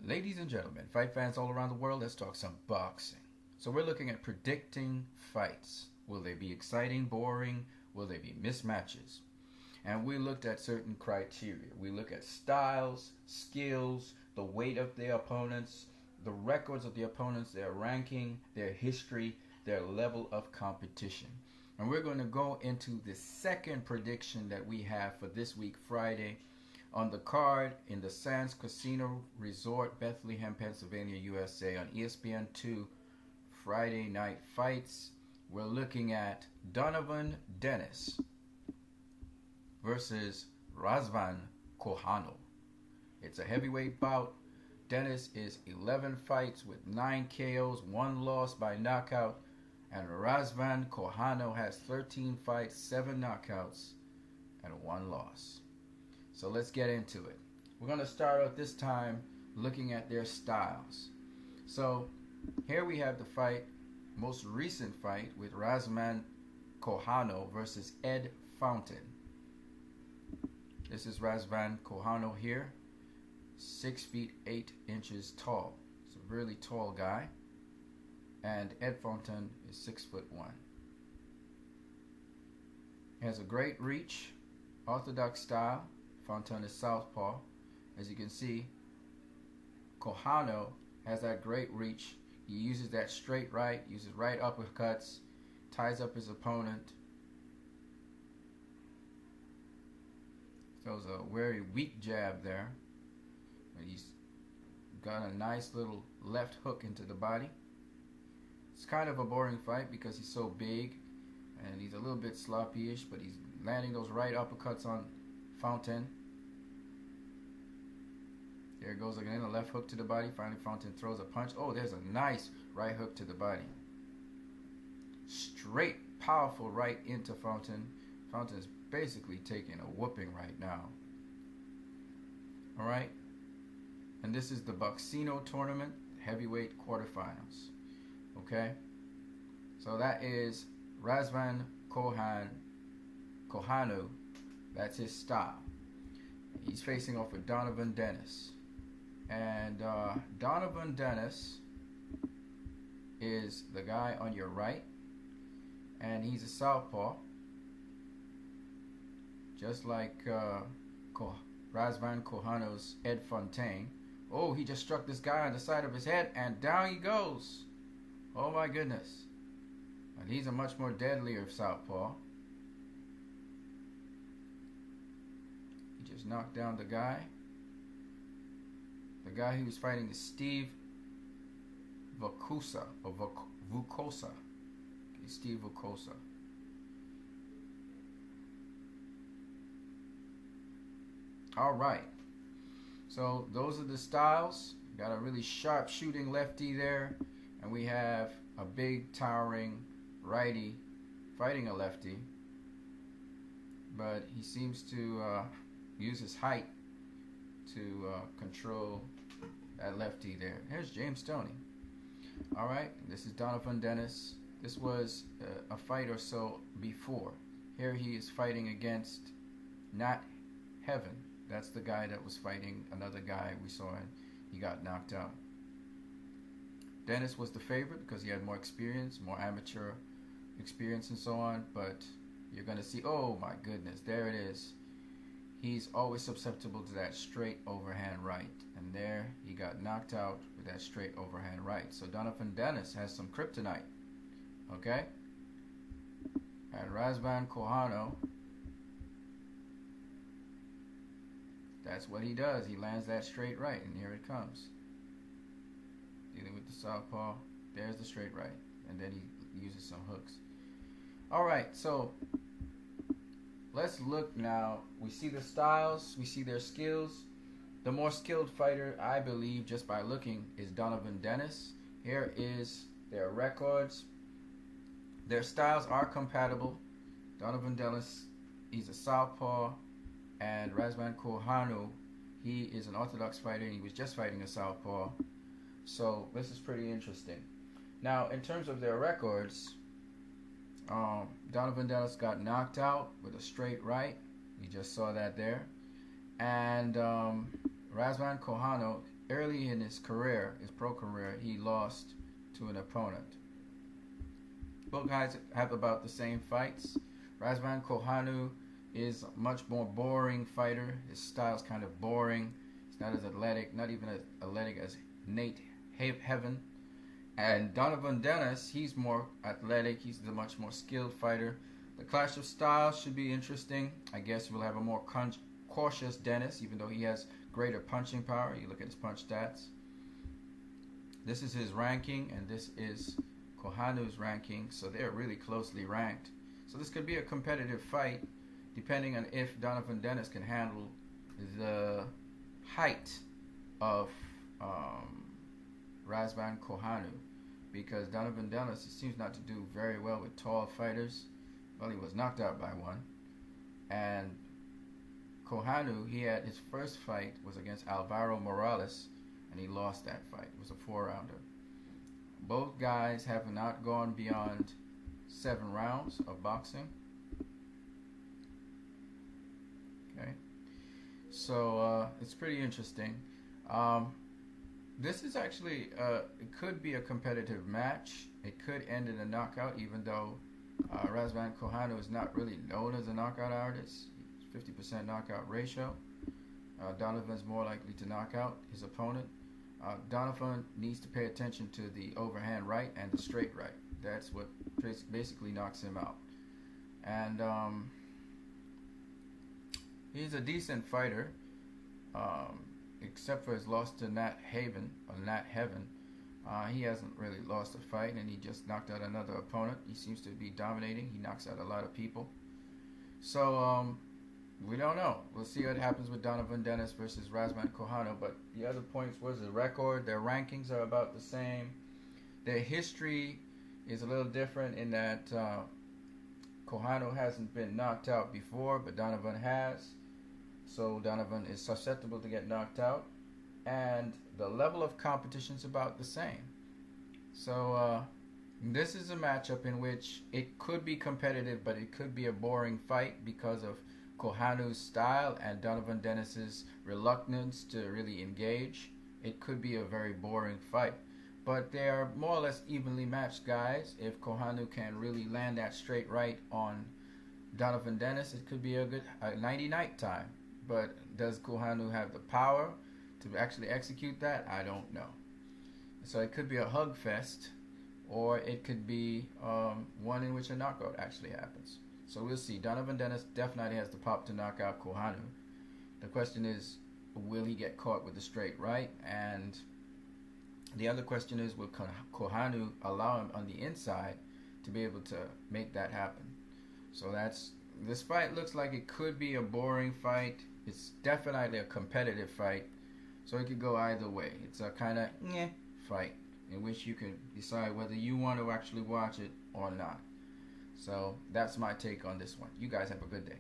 Ladies and gentlemen, fight fans all around the world, let's talk some boxing. So we're looking at predicting fights. Will they be exciting, boring? Will they be mismatches? And we looked at certain criteria. We look at styles, skills, the weight of their opponents, the records of the opponents, their ranking, their history, their level of competition. And we're going to go into the second prediction that we have for this week, Friday, on the card in the Sands Casino Resort, Bethlehem, Pennsylvania, USA, on ESPN2 Friday Night Fights. We're looking at Donovan Dennis versus Razvan Cojanu. It's a heavyweight bout. Dennis is 11 fights with 9 KOs, 1 loss by knockout. And Razvan Cojanu has 13 fights, 7 knockouts, and 1 loss. So let's get into it. We're going to start out this time looking at their styles. So here we have the fight, most recent fight with Razvan Cojanu versus Ed Fountain. This is Razvan Cojanu here, 6 feet 8 inches tall. He's a really tall guy. And Ed Fountain is 6 foot 1. He has a great reach, orthodox style. Fountain is southpaw. As you can see, Cojanu has that great reach. He uses that straight right, uses right uppercuts, ties up his opponent. Throws a very weak jab there. But he's got a nice little left hook into the body. It's kind of a boring fight because he's so big and he's a little bit sloppy-ish, but he's landing those right uppercuts on Fountain. There it goes again, a left hook to the body. Finally, Fountain throws a punch. Oh, there's a nice right hook to the body. Straight, powerful right into Fountain. Fountain's basically taking a whooping right now. All right. And this is the Boxino tournament, heavyweight quarterfinals. Okay. So that is Razvan Cojanu. That's his style. He's facing off with Donovan Dennis. And Donovan Dennis is the guy on your right. And he's a southpaw. Just like Razvan Cojanu's Ed Fontaine. Oh, he just struck this guy on the side of his head and down he goes. Oh my goodness. And he's a much more deadlier southpaw. He just knocked down the guy. The guy he was fighting is Steve Vukosa. Okay, Steve Vukosa. Alright. So those are the styles. Got a really sharp shooting lefty there. And we have a big towering righty fighting a lefty. But he seems to use his height to control that lefty there. Here's James Stoney. Alright, this is Donovan Dennis. This was a fight or so before. Here he is fighting against Nat Heaven. That's the guy that was fighting another guy we saw and he got knocked out. Dennis was the favorite because he had more experience, more amateur experience and so on, but you're going to see, oh my goodness, there it is. He's always susceptible to that straight overhand right, and there he got knocked out with that straight overhand right. So Donovan Dennis has some kryptonite, okay? And Razvan Cojanu, that's what he does. He lands that straight right, and here it comes. Dealing with the southpaw. There's the straight right. And then he uses some hooks. Alright, so let's look now. We see the styles. We see their skills. The more skilled fighter, I believe, just by looking, is Donovan Dennis. Here is their records. Their styles are compatible. Donovan Dennis, he's a southpaw. And Razvan Cojanu, he is an orthodox fighter. And he was just fighting a southpaw. So this is pretty interesting. Now, in terms of their records, Donovan Dennis got knocked out with a straight right. You just saw that there. And Razvan Cojanu, early in his career, his pro career, he lost to an opponent. Both guys have about the same fights. Razvan Cojanu is a much more boring fighter. His style's kind of boring. He's not as athletic, not even as athletic as Nate Heaven. And Donovan Dennis, he's more athletic. He's a much more skilled fighter. The clash of styles should be interesting. I guess we'll have a more cautious Dennis, even though he has greater punching power. You look at his punch stats. This is his ranking, and this is Cojanu's ranking. So they're really closely ranked. So this could be a competitive fight, depending on if Donovan Dennis can handle the height of Razvan Cojanu, because Donovan Dennis seems not to do very well with tall fighters. Well, he was knocked out by one. And Cojanu, he had his first fight was against Alvaro Morales, and he lost that fight. It was a 4-rounder. Both guys have not gone beyond 7 rounds of boxing. Okay, so it's pretty interesting. This is actually it could be a competitive match. It could end in a knockout, even though Razvan Cojanu is not really known as a knockout artist. 50% knockout ratio. Donovan's more likely to knock out his opponent. Donovan needs to pay attention to the overhand right and the straight right. That's what basically knocks him out. And he's a decent fighter, except for his loss to Nat Heaven. He hasn't really lost a fight, and he just knocked out another opponent. He seems to be dominating. He knocks out a lot of people. So we don't know. We'll see what happens with Donovan Dennis versus Razvan Cojanu. But the other points was the record. Their rankings are about the same. Their history is a little different in that Cojanu hasn't been knocked out before, but Donovan has. So Donovan is susceptible to get knocked out. And the level of competition is about the same. So this is a matchup in which it could be competitive, but it could be a boring fight because of Cojanu's style and Donovan Dennis's reluctance to really engage. It could be a very boring fight. But they are more or less evenly matched guys. If Cojanu can really land that straight right on Donovan Dennis, it could be a good nighty-night time. But does Cojanu have the power to actually execute that? I don't know. So it could be a hug fest, or it could be one in which a knockout actually happens. So we'll see. Donovan Dennis definitely has the pop to knock out Cojanu. The question is, will he get caught with the straight right? And the other question is, will Cojanu allow him on the inside to be able to make that happen? So this fight looks like it could be a boring fight. It's definitely a competitive fight. So it could go either way. It's a kind of fight in which you can decide whether you want to actually watch it or not. So that's my take on this one. You guys have a good day.